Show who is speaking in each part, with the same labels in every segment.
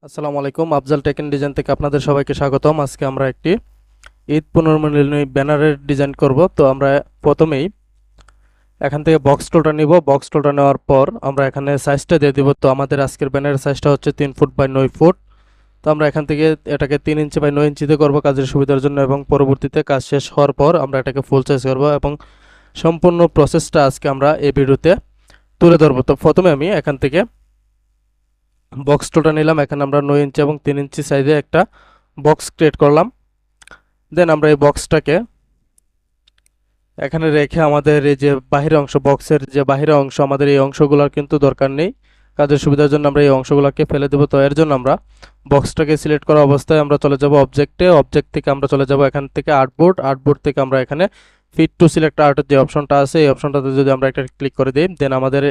Speaker 1: আসসালামু আলাইকুম। Afzal take end design থেকে আপনাদের সবাইকে স্বাগতম। আজকে আমরা একটি ঈদ পুনর্মিলনী ব্যানারের ডিজাইন করব। তো আমরা প্রথমেই এখান থেকে বক্স টুলটা নিব। বক্স টুলটা নেওয়ার পর আমরা এখানে সাইজটা দিয়ে দিব। তো আমাদের আজকের ব্যানারের সাইজটা হচ্ছে 3 ফুট বাই 9 ফুট। তো আমরা এখান থেকে এটাকে 3 ইঞ্চি বাই 9 ইঞ্চিতে করব কাজের সুবিধার জন্য, এবং পরবর্তীতে কাজ শেষ হওয়ার পর আমরা এটাকে ফুল সাইজ করব এবং সম্পূর্ণ প্রসেসটা আজকে আমরা এই ভিডিওতে তুলে ধরবো। তো প্রথমে আমি এখান থেকে বক্স টুলটা নিলাম। এখানে আমরা 9 ইঞ্চি এবং 3 ইঞ্চি সাইজে একটা বক্স ক্রিয়েট করলাম। দেন আমরা এই বক্সটাকে এখানে রেখে আমাদের এই যে বাহিরের অংশ, বক্সের যে বাহিরের অংশ, আমাদের এই অংশগুলোর কিন্তু দরকার নেই। কাজের সুবিধার জন্য আমরা এই অংশগুলোকে ফেলে দেবো। তো এর জন্য আমরা বক্সটাকে সিলেক্ট করা অবস্থায় আমরা চলে যাব অবজেক্টে। অবজেক্ট থেকে আমরা চলে যাব এখান থেকে আর্টবোর্ড। আর্টবোর্ড থেকে আমরা এখানে ফিট টু সিলেক্ট আর্টের যে অপশনটা আছে, এই অপশনটাতে যদি আমরা একটা ক্লিক করে দিই, দেন আমাদের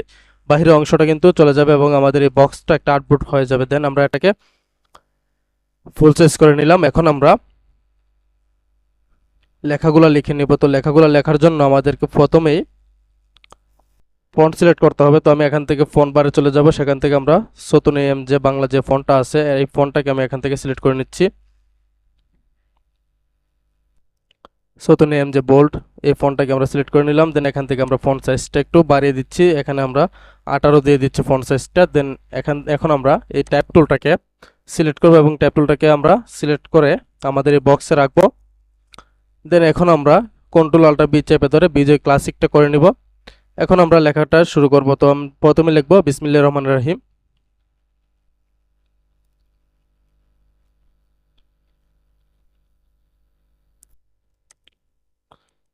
Speaker 1: বাহিরের অংশটা কিন্তু চলে যাবে এবং আমাদের এই বক্সটা একটা আর্টবোর্ড হয়ে যাবে। দেন আমরা এটাকে ফুল সাইজ করে নিলাম। এখন আমরা লেখাগুলো লিখে নিব। তো লেখাগুলো লেখার জন্য আমাদেরকে প্রথমেই ফন্ট সিলেক্ট করতে হবে। তো আমি এখান থেকে ফন্ট বারে চলে যাব। সেখান থেকে আমরা সতুন এম যে বাংলা যে ফন্টটা আছে, এই ফন্টটাকে আমি এখান থেকে সিলেক্ট করে নিচ্ছি। সতুন এম যে বোল্ড, এই ফন্টটাকে আমরা সিলেক্ট করে নিলাম। দেন এখান থেকে আমরা ফন্ট সাইজটা একটু বাড়িয়ে দিচ্ছি। এখানে আমরা 18 দিয়ে দিচ্ছি ফন্ট সাইজটা। দেন এখন আমরা এই ট্যাব টুলটাকে সিলেক্ট করব এবং ট্যাব টুলটাকে আমরা সিলেক্ট করে আমাদের এই বক্সে রাখবো। দেন এখন আমরা কন্ট্রোল আল্টার বি চেপে ধরে বিজয় ক্লাসিকটা করে নিব। এখন আমরা লেখাটা শুরু করব। তো আমি প্রথমে লিখব বিসমিল্লাহির রহমানির রহিম।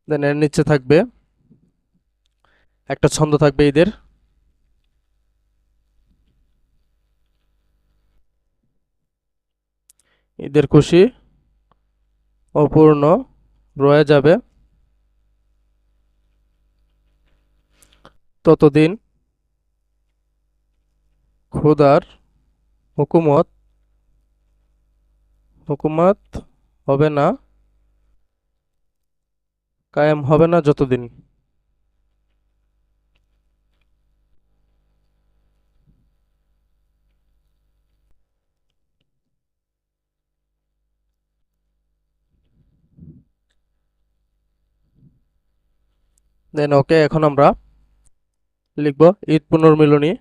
Speaker 1: দেন এর নিচে থাকবে একটা ছন্দ থাকবে ঈদের। ঈদের খুশি অপূর্ণ রয়ে যাবে ততদিন খোদার হুকুমত হুকুমত হবে না, কায়েম হবে না যতদিন। দেন ওকে। এখন আমরা লিখব ঈদ পুনর্মিলনী।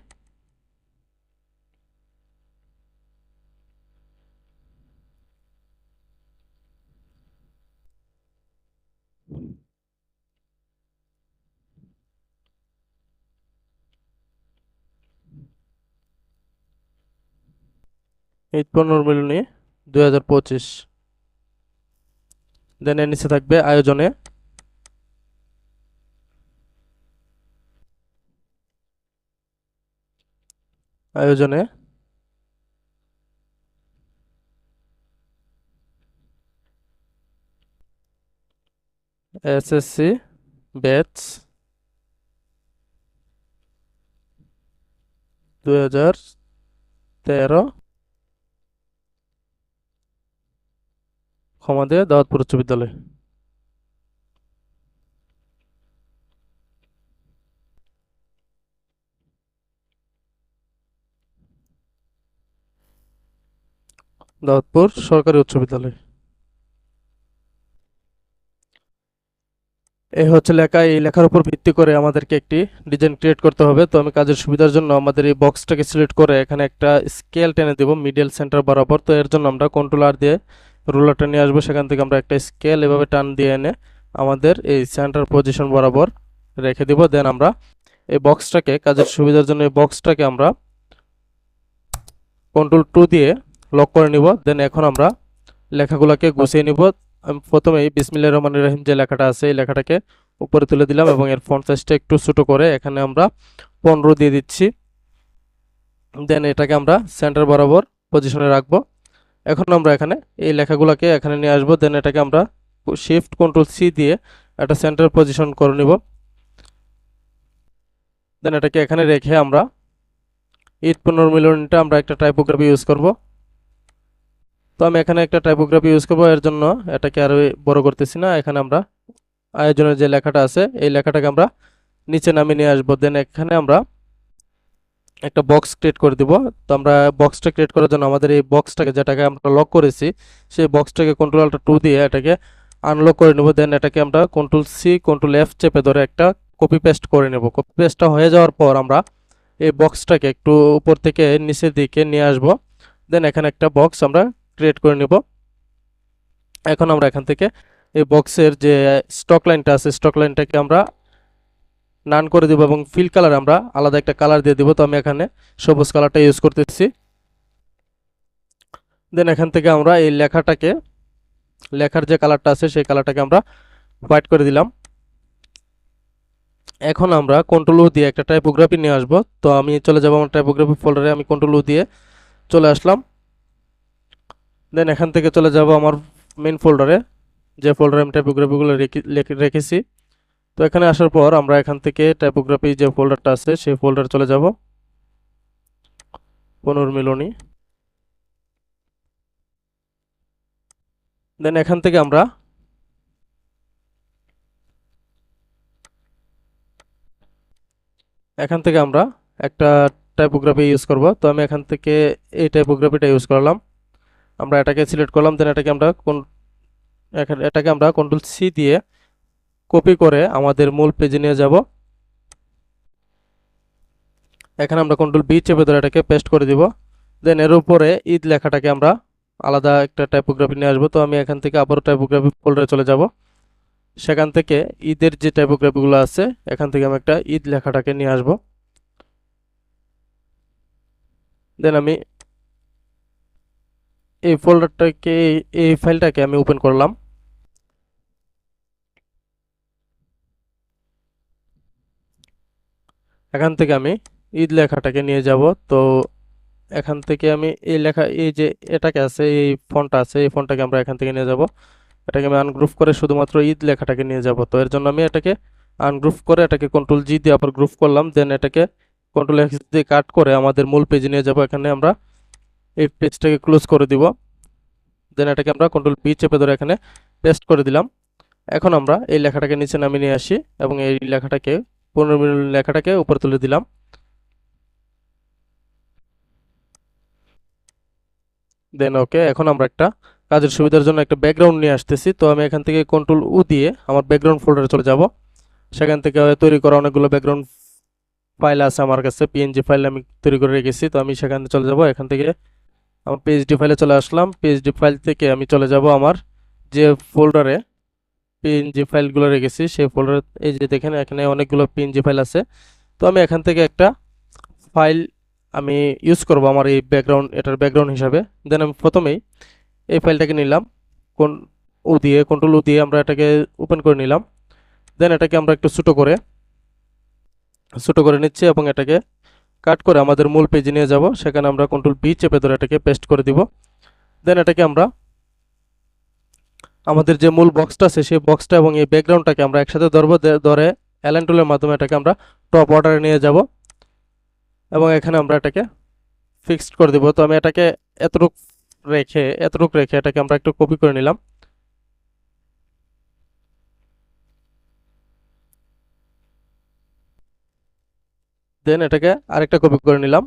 Speaker 1: ঈদ পুনর্মিলনী 2025। দেন এর নিচে থাকবে আয়োজনে। আয়োজনে এসএসসি ব্যাচ 2013 ক্ষমাদে দাউদপুর উচ্চ বিদ্যালয়। দাউদপুর সরকারি উচ্চ বিদ্যালয়। এই হচ্ছে লেখা। এই লেখার উপর ভিত্তি করে আমাদেরকে একটি ডিজাইন ক্রিয়েট করতে হবে। তো আমি কাজের সুবিধার জন্য আমাদের এই বক্সটাকে সিলেক্ট করে এখানে একটা স্কেল টেনে দেব মিডল সেন্টার বরাবর। তো এর জন্য আমরা কন্ট্রোল আর দিয়ে রুলারটা নিয়ে আসবো। সেখান থেকে আমরা একটা স্কেল এভাবে টান দিয়ে এনে আমাদের এই সেন্টার পজিশন বরাবর রেখে দিব। দেন আমরা এই বক্সটাকে কাজের সুবিধার জন্য এই বক্সটাকে আমরা কন্ট্রোল 2 দিয়ে লক করে নিব। দেন এখন আমরা লেখাগুলোকে গুছিয়ে নিব। আমি প্রথমেই বিসমিল্লাহির রহমানির রহিম যে লেখাটা আছে, এই লেখাটাকে উপরে তুলে দিলাম এবং এর ফন্ট সাইজটা একটু ছোট করে এখানে আমরা 15 দিয়ে দিচ্ছি। দেন এটাকে আমরা সেন্টার বরাবর পজিশনে রাখবো। এখন আমরা এখানে এই লেখাগুলোকে এখানে নিয়ে আসবো। দেন এটাকে আমরা শিফট কন্ট্রোল সি দিয়ে একটা সেন্টার পজিশন করে নিব। দেন এটাকে এখানে রেখে আমরা ঈদ পুনর্মিলনীটা আমরা একটা টাইপোগ্রাফি ইউজ করব। তো আমি এখানে একটা টাইপোগ্রাফি ইউজ করব। এর জন্য এটাকে আরো বড় করতেছি না। এখানে আমরা আয়োজনের যে লেখাটা আছে, এই লেখাটাকে আমরা নিচে নামিয়ে নিয়ে আসবো। দেন এখানে আমরা একটা বক্স ক্রিয়েট করে দিব। তো আমরা বক্সটা ক্রিয়েট করার জন্য আমাদের এই বক্সটাকে, যেটাকে আমরা লক করেছি, সেই বক্সটাকে কন্ট্রোল আল্টার 2 দিয়ে এটাকে আনলক করে নেব। দেন এটাকে আমরা কন্ট্রোল সি কন্ট্রোল এফ চেপে ধরে একটা কপি পেস্ট করে নেব। কপি পেস্টটা হয়ে যাওয়ার পর আমরা এই বক্সটাকে একটু উপর থেকে নিচের দিকে নিয়ে আসব। দেন এখানে একটা বক্স আমরা ক্রিয়েট করে নেব। এখন আমরা এখান থেকে এই বক্সের যে স্টক লাইনটা আছে, স্টক লাইনটাকে আমরা নান করে দেব এবং ফিল কালার আমরা আলাদা একটা কালার দিয়ে দেব। তো আমি এখানে সবুজ কালারটা ইউজ করতেছি। দেন এখান থেকে আমরা এই লেখার যে কালারটা আছে সেই কালারটাকে আমরা হোয়াইট করে দিলাম। এখন আমরা কন্ট্রোল ও দিয়ে একটা টাইপোগ্রাফি নিয়ে আসব। তো আমি চলে যাব আমার টাইপোগ্রাফি ফোল্ডারে, আমি কন্ট্রোল ও দিয়ে চলে আসলাম। দেন এখান থেকে চলে যাব আমার মেইন ফোল্ডারে, যে ফোল্ডারে আমি টাইপোগ্রাফিগুলো রেখেছি। তো এখানে আসার পর আমরা এখান থেকে টাইপোগ্রাফি যে ফোল্ডারটা আছে সেই ফোল্ডারে চলে যাব, পুনর্মিলনী। দেন এখান থেকে আমরা একটা টাইপোগ্রাফি ইউজ করব। তো আমি এখান থেকে এই টাইপোগ্রাফিটা ইউজ করলাম। আমরা এটাকে সিলেক্ট করলাম। দেন এটাকে আমরা কন্ট্রোল সি দিয়ে কপি করে আমাদের মূল পেজে নিয়ে যাব। এখানে আমরা কন্ট্রোল বি চেপে ধরে এটাকে পেস্ট করে দিব। দেন এর উপরে ঈদ লেখাটাকে আমরা আলাদা একটা টাইপোগ্রাফি নিয়ে আসবো। তো আমি এখান থেকে আবারও টাইপোগ্রাফি ফোল্ডারে চলে যাব। সেখান থেকে ঈদের যে টাইপোগ্রাফিগুলো আছে এখান থেকে আমি একটা ঈদ লেখাটাকে নিয়ে আসব। দেন আমি এই ফোল্ডারটাকে, এই ফাইলটাকে আমি ওপেন করলাম। এখান থেকে আমি ঈদ লেখাটাকে নিয়ে যাব। তো এখান থেকে আমি এই লেখা, এই যে এটাকে আছে, এই ফন্টটা আছে, এই ফন্টটাকে আমরা এখান থেকে নিয়ে যাব। এটাকে আমি আনগ্রুপ করে শুধুমাত্র ঈদ লেখাটাকে নিয়ে যাব। তো এর জন্য আমি এটাকে আনগ্রুপ করে এটাকে কন্ট্রোল জি দিয়ে আবার গ্রুপ করলাম। দেন এটাকে কন্ট্রোল এক্স দিয়ে কাট করে আমাদের মূল পেজে নিয়ে যাব। এখানে আমরা এই পেজটাকে ক্লোজ করে দিব। দেন এটাকে আমরা কন্ট্রোল বি চেপে ধরে এখানে পেস্ট করে দিলাম। এখন আমরা এই লেখাটাকে নিচে নামিয়ে নিয়ে আসি এবং এই লেখাটাকে, পুনর্মিলনী লেখাটাকে উপরে তুলে দিলাম। দেন ওকে, এখন আমরা একটা কাজের সুবিধার জন্য একটা ব্যাকগ্রাউন্ড নিয়ে আসতেছি। তো আমি এখান থেকে কন্ট্রোল উ দিয়ে আমার ব্যাকগ্রাউন্ড ফোল্ডারে চলে যাব। সেখান থেকে তৈরি করা অনেকগুলো ব্যাকগ্রাউন্ড ফাইল আছে আমার কাছে, পিএনজি ফাইল আমি তৈরি করে রেখেছি। তো আমি সেখানে চলে যাব। এখান থেকে আমার পিএইচডি ফাইলে চলে আসলাম। পিএইচডি ফাইল থেকে আমি চলে যাব আমার যে ফোল্ডারে পিএনজি ফাইলগুলো রেখেছি সেই ফোল্ডারে। এই যে দেখেন এখানে অনেকগুলো পিএনজি ফাইল আছে। তো আমি এখান থেকে একটা ফাইল আমি ইউজ করব আমার এই এটার ব্যাকগ্রাউন্ড হিসাবে। দেন আমি প্রথমেই এই ফাইলটাকে নিলাম, কন্ট্রোল ও দিয়ে আমরা এটাকে ওপেন করে নিলাম। দেন এটাকে আমরা একটু ছোটো করে নিচ্ছি এবং এটাকে কাট করে আমাদের মূল পেজে নিয়ে যাব। সেখানে আমরা কন্ট্রোল বি চেপে ধরে এটাকে পেস্ট করে দিব। দেন এটাকে আমরা আমাদের যে মূল বক্সটা আছে সেই বক্সটা এবং এই ব্যাকগ্রাউন্ডটাকে আমরা একসাথে ধরে অ্যালাইন টুলের মাধ্যমে এটাকে আমরা টপ অর্ডারে নিয়ে যাব এবং এখানে আমরা এটাকে ফিক্সড করে দিব। তো আমি এটাকে এতটুক রেখে এটাকে আমরা একটু কপি করে নিলাম। দেন এটাকে আরেকটা কপি করে নিলাম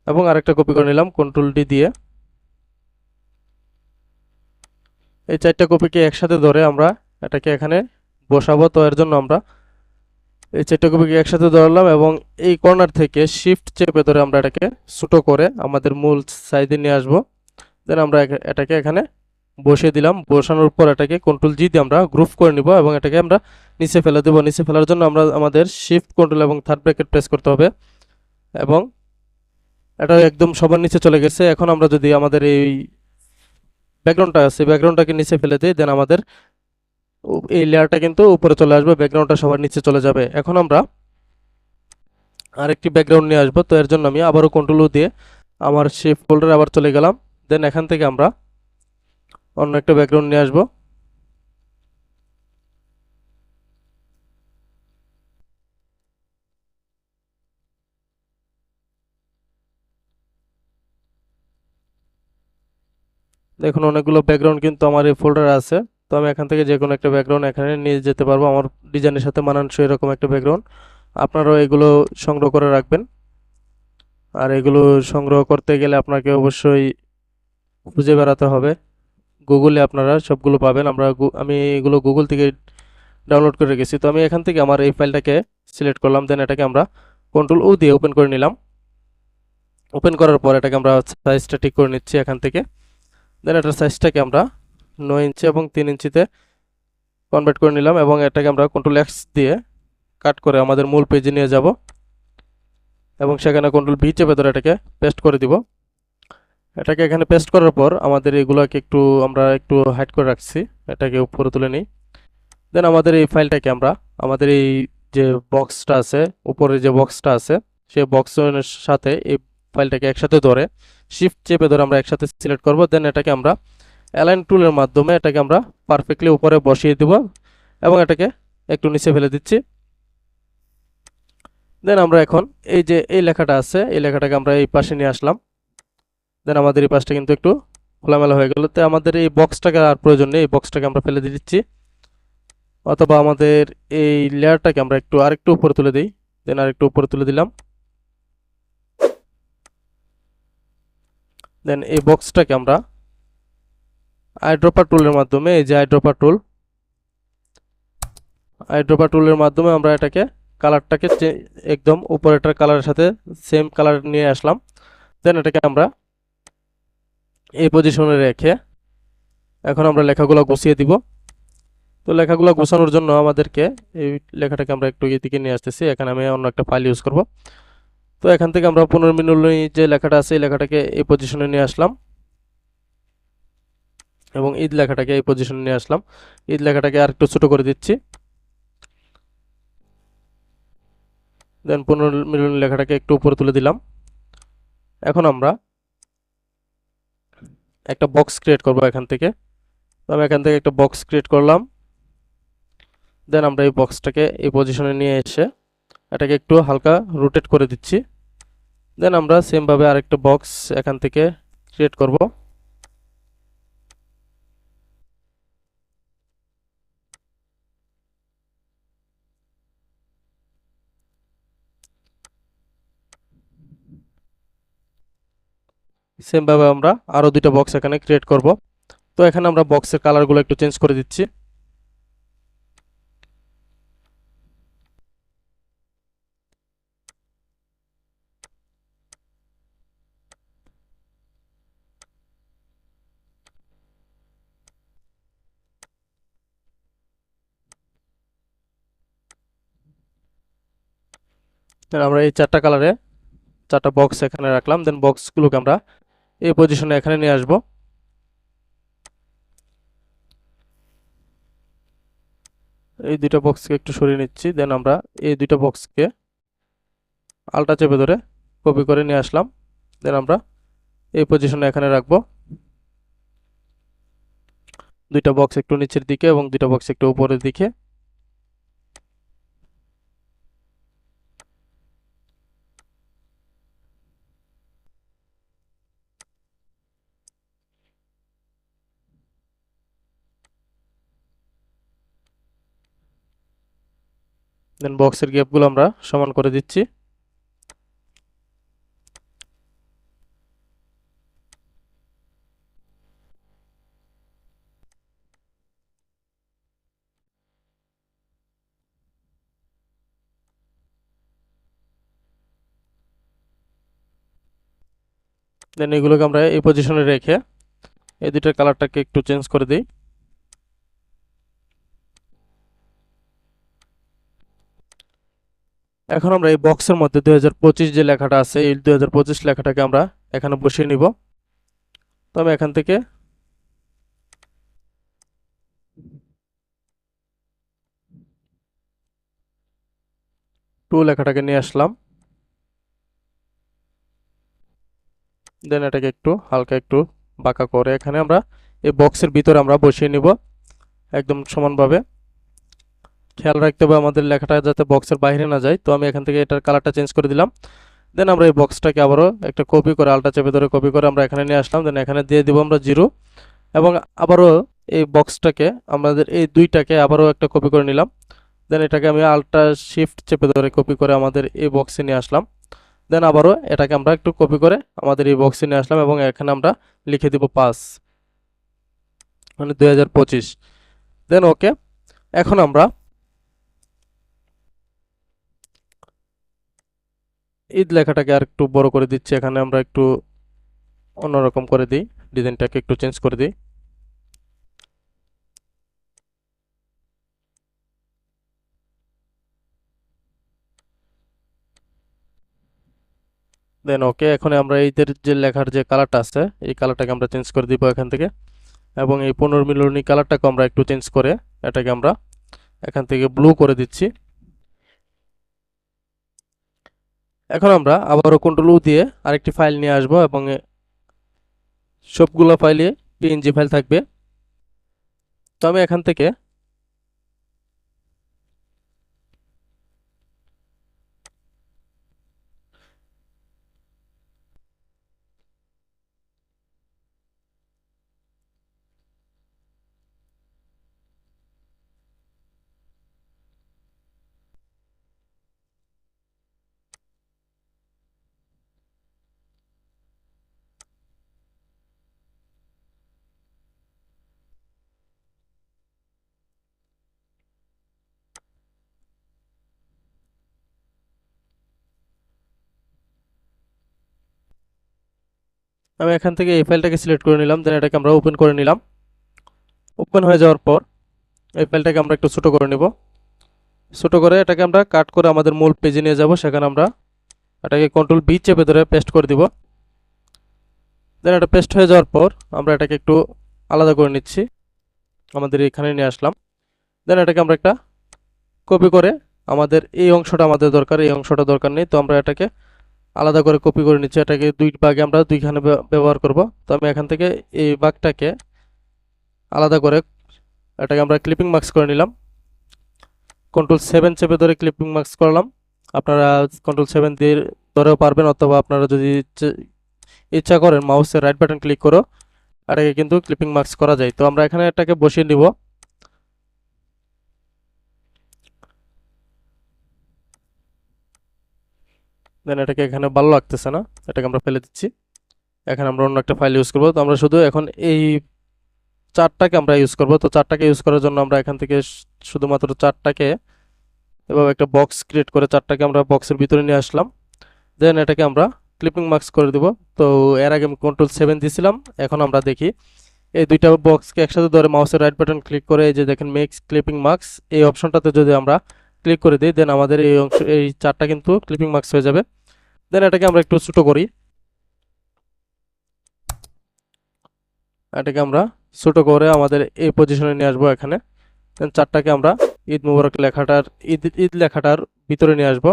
Speaker 1: এবং আরেকটা কপি করে নিলাম কন্ট্রোল ডি দিয়ে। এই চারটা কপিকে একসাথে ধরে আমরা এটাকে এখানে বসাবো। তো এর জন্য আমরা এই চারটা কপিকে একসাথে ধরলাম এবং এই কর্নার থেকে শিফট চেপে ধরে আমরা এটাকে ছোটো করে আমাদের মূল সাইজে নিয়ে আসবো। দেন আমরা এটাকে এখানে বসিয়ে দিলাম। বসানোর পর এটাকে কন্ট্রোল জি দিয়ে আমরা গ্রুপ করে নিব এবং এটাকে আমরা নিচে ফেলে দেবো। নিচে ফেলার জন্য আমরা আমাদের শিফট কন্ট্রোল এবং থার্ড ব্র্যাকেট প্রেস করতে হবে এবং এটা একদম সবার নিচে চলে গেছে। এখন আমরা যদি আমাদের এই ব্যাকগ্রাউন্ডটা আছে, ব্যাকগ্রাউন্ডটাকে নিচে ফেলে দিই, দেন আমাদের এই লেয়ারটা কিন্তু উপরে চলে আসবে, ব্যাকগ্রাউন্ডটা সবার নিচে চলে যাবে। এখন আমরা আরেকটি ব্যাকগ্রাউন্ড নিয়ে আসবো। তো এর জন্য আমি আবারও কন্ট্রোল দিয়ে আমার শিফট ফোল্ডারে আবার চলে গেলাম। দেন এখান থেকে আমরা অন্য একটা ব্যাকগ্রাউন্ড নিয়ে আসবো। দেখুন অনেকগুলো ব্যাকগ্রাউন্ড কিন্তু আমার এই ফোল্ডারে আছে। তো আমি এখান থেকে যে কোনো একটা ব্যাকগ্রাউন্ড এখানে নিয়ে যেতে পারবো আমার ডিজাইনের সাথে মানানসই এরকম একটা ব্যাকগ্রাউন্ড। আপনারাও এগুলো সংগ্রহ করে রাখবেন। আর এগুলো সংগ্রহ করতে গেলে আপনাকে অবশ্যই খুঁজে বেড়াতে হবে। গুগলে আপনারা সবগুলো পাবেন। আমি এগুলো গুগল থেকে ডাউনলোড করে রেখেছি। তো আমি এখান থেকে আমার এই ফাইলটাকে সিলেক্ট করলাম, দেন এটাকে আমরা কন্ট্রোল ও দিয়ে ওপেন করে নিলাম। ওপেন করার পর এটাকে আমরা সাইজটা ঠিক করে নিচ্ছি এখান থেকে। দেন এটার সাইজটাকে আমরা 9 ইঞ্চি এবং 3 ইঞ্চিতে কনভার্ট করে নিলাম এবং এটাকে আমরা কন্ট্রোল এক্স দিয়ে কাট করে আমাদের মূল পেজে নিয়ে যাব এবং সেখানে কন্ট্রোল ভি চেপে ধরে এটাকে পেস্ট করে দিব। এটাকে এখানে পেস্ট করার পর আমাদের এগুলোকে আমরা একটু হাইড করে রাখছি, এটাকে উপরে তুলে নিই। দেন আমাদের এই ফাইলটাকে আমরা আমাদের এই যে বক্সটা আছে, উপরে যে বক্সটা আছে সেই বক্সের সাথে এই ফাইলটাকে একসাথে ধরে শিফট চেপে ধরে আমরা একসাথে সিলেক্ট করব। দেন এটাকে আমরা অ্যালাইন টুলের মাধ্যমে এটাকে আমরা পারফেক্টলি উপরে বসিয়ে দিব এবং এটাকে একটু নিচে ফেলে দিচ্ছি। দেন আমরা এখন এই যে এই লেখাটা আছে এই লেখাটাকে আমরা এই পাশে নিয়ে আসলাম। দেন আমাদের এই পাশটা কিন্তু একটু খোলামেলা হয়ে গেল। তো আমাদের এই বক্সটাকে আর প্রয়োজন নেই, এই বক্সটাকে আমরা ফেলে দিচ্ছি, অথবা আমাদের এই লেয়ারটাকে আমরা আরেকটু উপরে তুলে দিই। দেন আরেকটু উপরে তুলে দিলাম। দেন এই বক্সটাকে আমরা আইড্রপার টুলের মাধ্যমে, এই যে আইড্রপার টুলের মাধ্যমে আমরা এটাকে কালারটাকে একদম উপরেটার কালারের সাথে সেম কালার নিয়ে আসলাম। দেন এটাকে আমরা এই পজিশনে রেখে এখন আমরা লেখাগুলো গুছিয়ে দিব। তো লেখাগুলো গোছানোর জন্য আমাদেরকে এই লেখাটাকে আমরা একটু এদিকে নিয়ে আসতেছি। এখানে আমি অন্য একটা ফাইল ইউজ করব। তো এখান থেকে আমরা পুনর্মিলনী যে লেখাটা আছে এই লেখাটাকে এই পজিশনে নিয়ে আসলাম এবং ঈদ লেখাটাকে এই পজিশনে নিয়ে আসলাম। ঈদ লেখাটাকে আর একটু ছোট করে দিচ্ছি। দেন পুনর্মিলনী লেখাটাকে একটু উপরে তুলে দিলাম। এখন আমরা একটা বক্স ক্রিয়েট করব এখান থেকে। তো আমি এখান থেকে একটা বক্স ক্রিয়েট করলাম। দেন আমরা এই বক্সটাকে এই পজিশনে নিয়ে এসে এটাকে একটু হালকা রোটেট করে দিচ্ছি। দেন আমরা সেমভাবে আরেকটা বক্স এখান থেকে ক্রিয়েট করব। সেমভাবে আমরা আরও দুইটা বক্স এখানে ক্রিয়েট করব। তো এখানে আমরা বক্সের কালারগুলো একটু চেঞ্জ করে দিচ্ছি। আমরা এই চারটা বক্স এখানে রাখলাম। দেন বক্সগুলোকে আমরা এই পজিশনে এখানে নিয়ে আসব। এই দুইটা বক্সকে একটু সরিয়ে নিচ্ছি। দেন আমরা এই দুইটা বক্সকে আলটা চেপে ধরে কপি করে নিয়ে আসলাম। দেন আমরা এই পজিশনে এখানে রাখবো। দুইটা বক্স একটু নিচের দিকে এবং দুইটা বক্স একটু উপরের দিকে। দেন বক্সের গ্যাপগুলো আমরা সমান করে দিচ্ছি। দেন এগুলোকে আমরা এই পজিশনে রেখে এই দুইটার কালারটাকে একটু চেঞ্জ করে দিই। এখন আমরা এই বক্সের মধ্যে 2025 যে লেখাটা আছে এই 2025 লেখাটাকে আমরা এখানে বসিয়ে নিব। তো আমি এখান থেকে লেখাটাকে নিয়ে আসলাম। দেন এটাকে হালকা একটু বাঁকা করে এখানে আমরা এই বক্সের ভিতরে আমরা বসিয়ে নিব একদম সমানভাবে। খেয়াল রাখতে হবে আমাদের লেখাটা যাতে বক্সের বাইরে না যায়। তো আমি এখান থেকে এটার কালারটা চেঞ্জ করে দিলাম। দেন আমরা এই বক্সটাকে আবারও একটা কপি করে আলটা চেপে ধরে কপি করে আমরা এখানে নিয়ে আসলাম। দেন এখানে দিয়ে দিব আমরা 0 এবং আবারও এই বক্সটাকে আমাদের এই দুইটাকে আবারও একটা কপি করে নিলাম। দেন এটাকে আমি আলটা শিফট চেপে ধরে কপি করে আমাদের এই বক্সে নিয়ে আসলাম। দেন আবারও এটাকে আমরা একটু কপি করে আমাদের এই বক্সে নিয়ে আসলাম এবং এখানে আমরা লিখে দিব 5 মানে 2025। দেন ওকে। এখন আমরা ঈদ লেখাটাকে আর একটু বড় করে দিচ্ছি, এখানে আমরা একটু অন্যরকম করে দিই, ডিজাইনটাকে একটু চেঞ্জ করে দিই। দেন ওকে। এখন আমরা এইদের যে লেখার যে কালারটা আছে এই কালারটাকে আমরা চেঞ্জ করে দিব এখান থেকে, এবং এই পুনর্মিলনী কালারটাকে আমরা একটু চেঞ্জ করে এটাকে আমরা এখান থেকে ব্লু করে দিচ্ছি। এখন আমরা আবারও কন্ট্রোল উ দিয়ে আরেকটি ফাইল নিয়ে আসব এবং সবগুলো ফাইলে পিএনজি ফাইল থাকবে। তো আমি এখান থেকে এই ফাইলটাকে সিলেক্ট করে নিলাম, দেন এটাকে আমরা ওপেন করে নিলাম। ওপেন হয়ে যাওয়ার পর এই ফাইলটাকে আমরা একটু ছোট করে নেব। ছোট করে এটাকে আমরা কাট করে আমাদের মূল পেজে নিয়ে যাব, সেখানে আমরা এটাকে কন্ট্রোল বি চেপে ধরে পেস্ট করে দিব। দেন এটা পেস্ট হয়ে যাওয়ার পর আমরা এটাকে একটু আলাদা করে নিচ্ছি, আমাদের এখানে নিয়ে আসলাম। দেন এটাকে আমরা একটা কপি করে আমাদের এই অংশটা আমাদের দরকার, এই অংশটা দরকার নেই, তো আমরা এটাকে আলাদা করে কপি করে নিচ্ছি। এটাকে দুই ভাগে আমরা দুইখানে ব্যবহার করব। তো আমি এখান থেকে এই ভাগটাকে আলাদা করে এটাকে আমরা ক্লিপিং মার্কস করে নিলাম। কন্ট্রোল 7 চেপে ধরে ক্লিপিং মার্কস করলাম। আপনারা কন্ট্রোল 7 দিয়ে ধরেও পারবেন, অথবা আপনারা যদি ইচ্ছা করেন মাউসের রাইট বাটন ক্লিক করো এটাকে কিন্তু ক্লিপিং মার্কস করা যায়। তো আমরা এখানে এটাকে বসিয়ে নিব। দেন এটাকে এখানে ভালো লাগতেছে না, এটাকে আমরা ফেলে দিচ্ছি। এখানে আমরা অন্য একটা ফাইল ইউজ করব। তো আমরা শুধু এখন এই চারটাকে আমরা ইউজ করব। তো চারটাকে ইউজ করার জন্য আমরা এখান থেকে শুধুমাত্র চারটাকে এভাবে একটা বক্স ক্রিয়েট করে চারটাকে আমরা বক্সের ভিতরে নিয়ে আসলাম। দেন এটাকে আমরা ক্লিপিং মার্কস করে দিব। তো এর আগে আমি কন্ট্রোল 7 দিয়েছিলাম। এখন আমরা দেখি এই দুইটা বক্সকে একসাথে ধরে মাউসের রাইট বাটন ক্লিক করে এই যে দেখেন মেক্স ক্লিপিং মার্কস, এই অপশনটাতে যদি আমরা ক্লিক করে দিই দেন আমাদের এই অংশ এই চারটা কিন্তু ক্লিপিং মার্কস হয়ে যাবে। দেন এটাকে আমরা একটু ছোট করি, এটাকে আমরা ছোট করে আমাদের এই পজিশনে নিয়ে আসবো। এখানে দেন চারটাকে আমরা ঈদ মুবারক লেখাটার ঈদ ঈদ লেখাটার ভিতরে নিয়ে আসবো।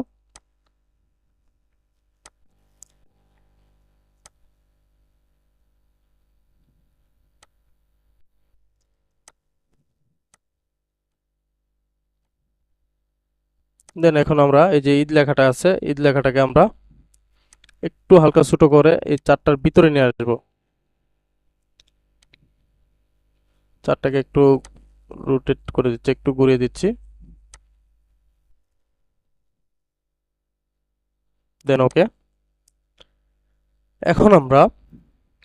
Speaker 1: দেন এখন আমরা এই যে ঈদ লেখাটা আছে ঈদ লেখাটাকে আমরা একটু হালকা ছোট করে এই চারটার ভিতরে নিয়ে আসবো। চারটাকে একটু রোটেট করে দিচ্ছি, একটু ঘুরিয়ে দিচ্ছি। দেন ওকে। এখন আমরা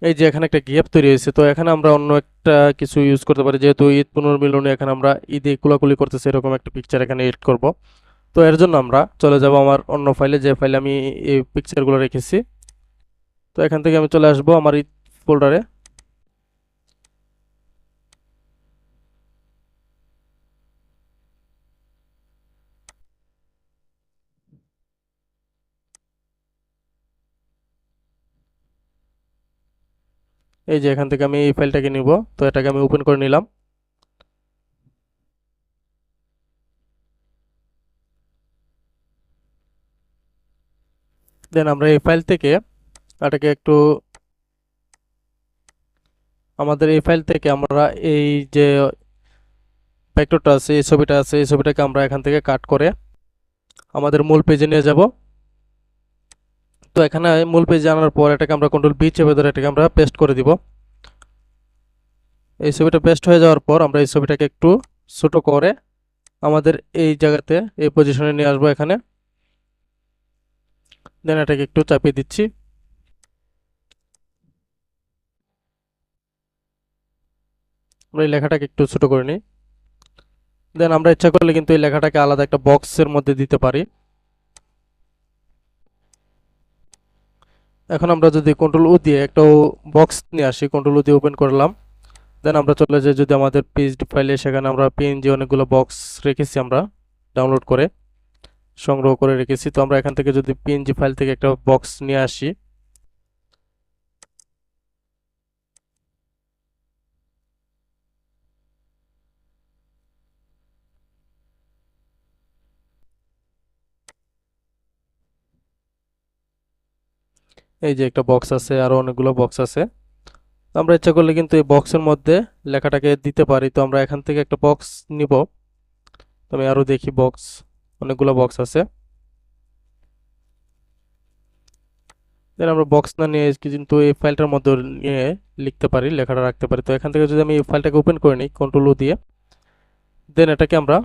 Speaker 1: এই যে এখানে একটা গ্যাপ তৈরি হয়েছে, তো এখানে আমরা অন্য একটা কিছু ইউজ করতে পারি। যেহেতু ঈদ পুনর্মিলনী এখানে আমরা ঈদে কুলাকুলি করতেছি এরকম একটা পিকচার এখানে এড করব। তো এর জন্য আমরা চলে যাব আমার অন্য ফাইলে, যে ফাইলে আমি এই পিকচারগুলো রেখেছি। তো এখান থেকে আমি চলে আসব আমার ঈদ ফোল্ডারে। এই যে এখান থেকে আমি এই ফাইলটাকে নিব, তো এটাকে আমি ওপেন করে নিলাম। দেন আমরা এই ফাইল থেকে এটাকে একটু আমাদের এই ফাইল থেকে আমরা এই যে ভেক্টরটা আছে এই ছবিটা আছে এই ছবিটাকে আমরা এখান থেকে কাট করে আমাদের মূল পেজে নিয়ে যাব। তো এখানে মূল পেজে আনার পর এটাকে আমরা কন্ট্রোল বি চেপে ধরে এটাকে আমরা পেস্ট করে দিব। এই ছবিটা পেস্ট হয়ে যাওয়ার পর আমরা এই ছবিটাকে একটু ছোট করে আমাদের এই জায়গাতে এই পজিশনে নিয়ে আসবো এখানে। দেন এটাকে একটু চাপিয়ে দিচ্ছি। আমরা এই লেখাটাকে একটু ছোট করে নিই। দেন আমরা ইচ্ছা করলে কিন্তু এই লেখাটাকে আলাদা একটা বক্সের মধ্যে দিতে পারি। এখন আমরা যদি কন্ট্রোল ও দিয়ে একটা বক্স নিয়ে আসি, কন্ট্রোল ও দিয়ে ওপেন করলাম, দেন আমরা চলে যাই যদি আমাদের পিএইচডি ফাইলে, সেখানে আমরা পিএনজি অনেকগুলো বক্স রেখেছি আমরা ডাউনলোড করে সংগ্রহ করে রেখেছি। তো আমরা এখান থেকে যদি পিএনজি ফাইল থেকে একটা বক্স নিয়ে আসি, এই যে একটা বক্স আছে, আরো অনেকগুলো বক্স আছে। আমরা ইচ্ছা করলে কিন্তু এই বক্সের মধ্যে লেখাটাকে দিতে পারি। তো আমরা এখান থেকে একটা বক্স নিব। তো আমি আরো দেখি, বক্স অনেকগুলো বক্স আছে। দেন আমরা বক্স না নিয়ে কিন্তু এই ফাইলটার মধ্যে নিয়ে লিখতে পারি, লেখাটা রাখতে পারি। তো এখান থেকে যদি আমি এই ফাইলটাকে ওপেন করে নিই কন্ট্রোল ও দিয়ে, দেন এটাকে আমরা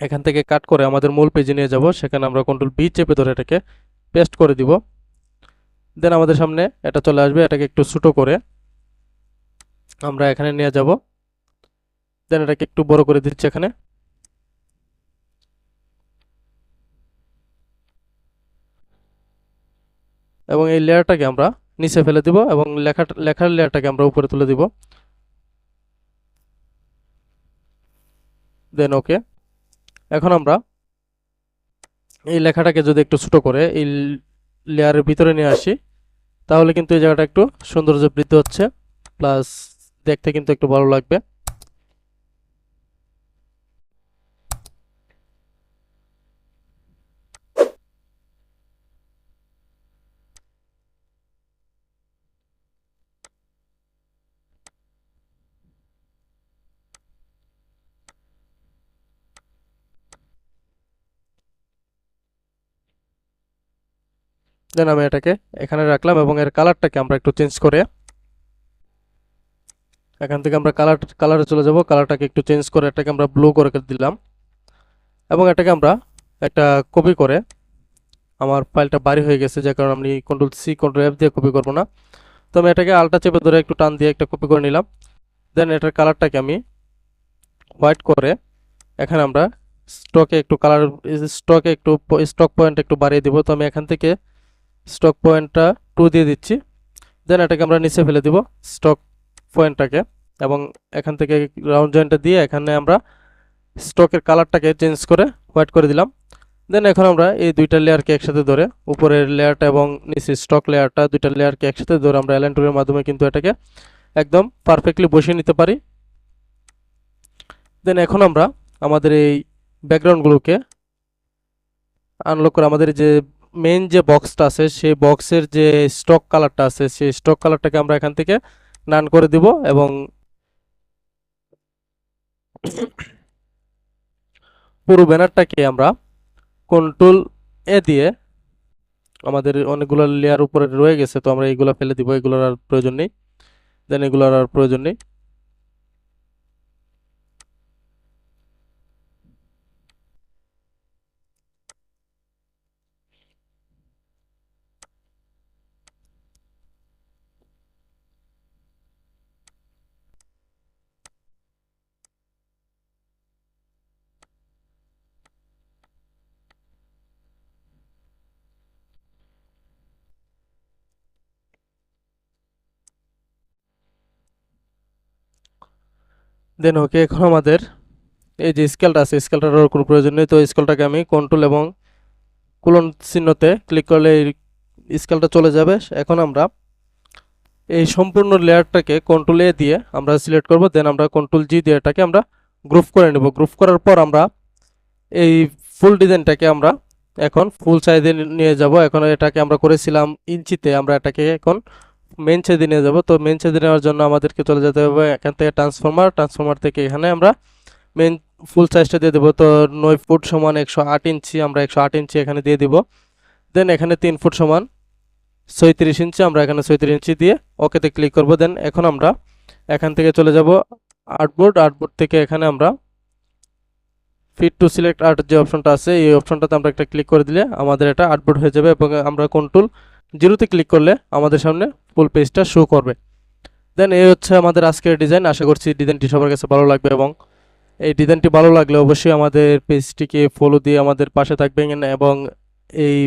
Speaker 1: এখান থেকে কাট করে আমাদের মূল পেজে নিয়ে যাব। সেখানে আমরা কন্ট্রোল বি চেপে ধরে এটাকে পেস্ট করে দিব। দেন আমাদের সামনে এটা চলে আসবে। এটাকে একটু ছোট করে আমরা এখানে নিয়ে যাব। দেন এটাকে একটু বড় করে দিচ্ছি এখানে। এবং এই লেয়ারটাকে আমরা নিচে ফেলে দিব এবং লেখার লেয়ারটাকে আমরা উপরে তুলে দিব। দেন ওকে। এখন আমরা এই লেখাটাকে যদি একটু ছোট করে এই লেয়ারের ভিতরে নিয়ে আসি, তাহলে কিন্তু এই জায়গাটা একটু সৌন্দর্য বৃদ্ধি হচ্ছে, প্লাস দেখতে কিন্তু একটু ভালো লাগবে। দেন আমি এটাকে এখানে রাখলাম এবং এর কালারটাকে আমরা একটু চেঞ্জ করে এখান থেকে আমরা কালারে চলে যাব। কালারটাকে একটু চেঞ্জ করে এটাকে আমরা ব্লু করে দিলাম এবং এটাকে আমরা একটা কপি করে, আমার ফাইলটা বাড়ি হয়ে গেছে যে কারণে আমি কন্ট্রোল সি কন্ট্রোল এফ দিয়ে কপি করব না। তো আমি এটাকে আলটা চেপে ধরে একটু টান দিয়ে একটা কপি করে নিলাম। দেন এটার কালারটাকে আমি হোয়াইট করে এখানে আমরা স্টকে একটু স্টক পয়েন্ট একটু বাড়িয়ে দিব। তো আমি এখান থেকে স্টক পয়েন্টটা 2 দিয়ে দিচ্ছি। দেন এটাকে আমরা নিচে ফেলে দিব স্টক পয়েন্টটাকে, এবং এখান থেকে রাউন্ড জয়েন্টটা দিয়ে এখানে আমরা স্টকের কালারটাকে চেঞ্জ করে হোয়াইট করে দিলাম। দেন এখন আমরা এই দুইটা লেয়ারকে একসাথে ধরে, উপরের লেয়ারটা এবং নিচে স্টক লেয়ারটা, দুইটা লেয়ারকে একসাথে ধরে আমরা অ্যালাইন টুলের মাধ্যমে কিন্তু এটাকে একদম পারফেক্টলি বসিয়ে নিতে পারি। দেন এখন আমরা আমাদের এই ব্যাকগ্রাউন্ডগুলোকে আনলক করে আমাদের যে মেইন যে বক্সটা আছে সেই বক্সের যে স্টক কালারটা আছে সেই স্টক কালারটাকে আমরা এখান থেকে নান করে দিব এবং পুরো ব্যানারটাকে আমরা কন্ট্রোল এ দিয়ে, আমাদের অনেকগুলো লেয়ার উপরে রয়ে গেছে তো আমরা এইগুলো ফেলে দিব, এগুলোর আর প্রয়োজন নেই। দেন এগুলোর আর প্রয়োজন নেই। দেন ওকে। এখন আমাদের এই যে স্কেলটা আছে স্কেলটার কোনো প্রয়োজন নেই। তো স্কেলটাকে আমি কন্ট্রোল এবং কোলন চিহ্নতে ক্লিক করলে এই স্কেলটা চলে যাবে। এখন আমরা এই সম্পূর্ণ লেয়ারটাকে কন্ট্রোল এ দিয়ে আমরা সিলেক্ট করব। দেন আমরা কন্ট্রোল জি দিয়ে এটাকে আমরা গ্রুপ করে নেব। গ্রুপ করার পর আমরা এই ফুল ডিজাইনটাকে আমরা এখন ফুল সাইজে নিয়ে যাব। এখন এটাকে আমরা করেছিলাম ইঞ্চিতে, আমরা এটাকে এখন মেন সাইজে নিয়ে যাব। তো মেন সাইজে নেওয়ার জন্য আমাদেরকে চলে যেতে হবে এখান থেকে ট্রান্সফরমার থেকে এখানে আমরা মেন ফুল সাইজটা দিয়ে দেবো। তো 9 ফুট সমান 108 ইঞ্চি, আমরা 108 ইঞ্চি এখানে দিয়ে দিব। দেন এখানে 3 ফুট সমান 36 ইঞ্চি, আমরা এখানে 36 ইঞ্চি দিয়ে ওকেতে ক্লিক করব। দেন এখন আমরা এখান থেকে চলে যাব আর্টবোর্ড থেকে এখানে আমরা ফিট টু সিলেক্ট আর্ট যে অপশনটা আছে এই অপশনটাতে আমরা একটা ক্লিক করে দিলে আমাদের এটা আর্টবোর্ড হয়ে যাবে এবং আমরা কন্ট্রোল 0-তে ক্লিক করলে আমাদের সামনে ফুল পেজটা শো করবে। দেন এই হচ্ছে আমাদের আজকের ডিজাইন। আশা করছি ডিজাইনটি সবার কাছে ভালো লাগবে এবং এই ডিজাইনটি ভালো লাগলে অবশ্যই আমাদের পেজটিকে ফলো দিয়ে আমাদের পাশে থাকবেন এবং এই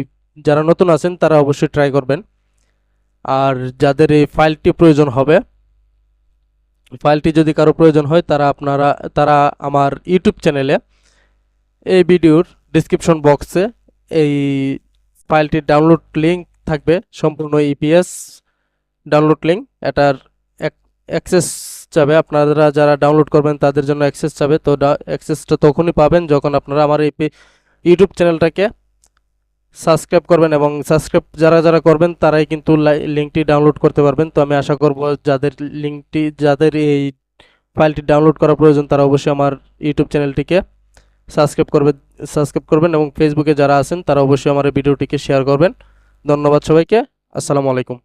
Speaker 1: যারা নতুন আছেন তারা অবশ্যই ট্রাই করবেন। আর যাদের এই ফাইলটি প্রয়োজন হবে, ফাইলটি যদি কারো প্রয়োজন হয় তারা আমার ইউটিউব চ্যানেলে এই ভিডিওর ডিসক্রিপশন বক্সে এই ফাইলটির ডাউনলোড লিঙ্ক থাকবে, সম্পূর্ণ ইপিএস ডাউনলোড লিঙ্ক। এটার অ্যাক্সেস যাবে, আপনারা যারা ডাউনলোড করবেন তাদের জন্য অ্যাক্সেস যাবে। তো অ্যাক্সেসটা তখনই পাবেন যখন আপনারা আমার এই ইউটিউব চ্যানেলটাকে সাবস্ক্রাইব করবেন এবং সাবস্ক্রাইব যারা করবেন তারাই কিন্তু লিঙ্কটি ডাউনলোড করতে পারবেন। তো আমি আশা করব যাদের এই ফাইলটি ডাউনলোড করা প্রয়োজন তারা অবশ্যই আমার ইউটিউব চ্যানেলটিকে সাবস্ক্রাইব করবেন এবং ফেসবুকে যারা আছেন তারা অবশ্যই আমার এই ভিডিওটিকে শেয়ার করবেন। ধন্যবাদ সবাইকে। আসসালামু আলাইকুম।